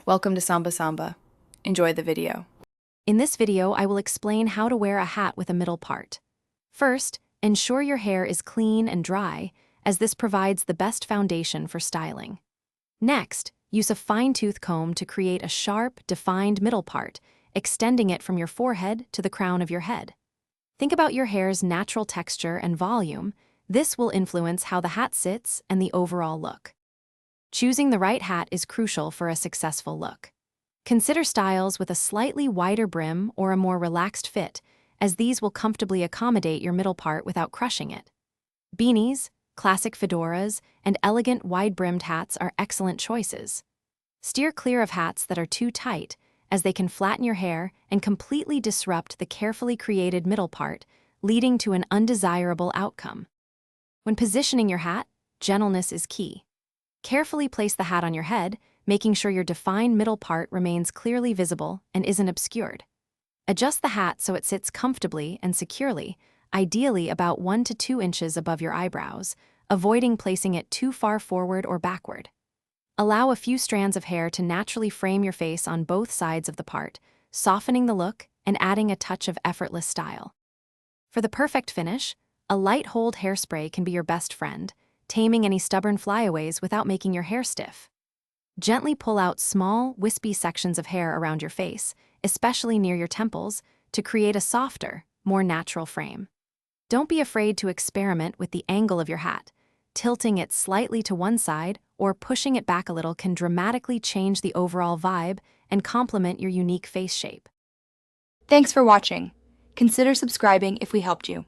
Welcome to Samba Samba. Enjoy the video. In this video, I will explain how to wear a hat with a middle part. First, ensure your hair is clean and dry, as this provides the best foundation for styling. Next, use a fine-tooth comb to create a sharp, defined middle part, extending it from your forehead to the crown of your head. Think about your hair's natural texture and volume. This will influence how the hat sits and the overall look. Choosing the right hat is crucial for a successful look. Consider styles with a slightly wider brim or a more relaxed fit, as these will comfortably accommodate your middle part without crushing it. Beanies, classic fedoras, and elegant wide-brimmed hats are excellent choices. Steer clear of hats that are too tight, as they can flatten your hair and completely disrupt the carefully created middle part, leading to an undesirable outcome. When positioning your hat, gentleness is key. Carefully place the hat on your head, making sure your defined middle part remains clearly visible and isn't obscured. Adjust the hat so it sits comfortably and securely, ideally about 1 to 2 inches above your eyebrows, avoiding placing it too far forward or backward. Allow a few strands of hair to naturally frame your face on both sides of the part, softening the look and adding a touch of effortless style. For the perfect finish, a light hold hairspray can be your best friend, taming any stubborn flyaways without making your hair stiff. Gently pull out small, wispy sections of hair around your face, especially near your temples, to create a softer, more natural frame. Don't be afraid to experiment with the angle of your hat. Tilting it slightly to one side or pushing it back a little can dramatically change the overall vibe and complement your unique face shape. Thanks for watching. Consider subscribing if we helped you.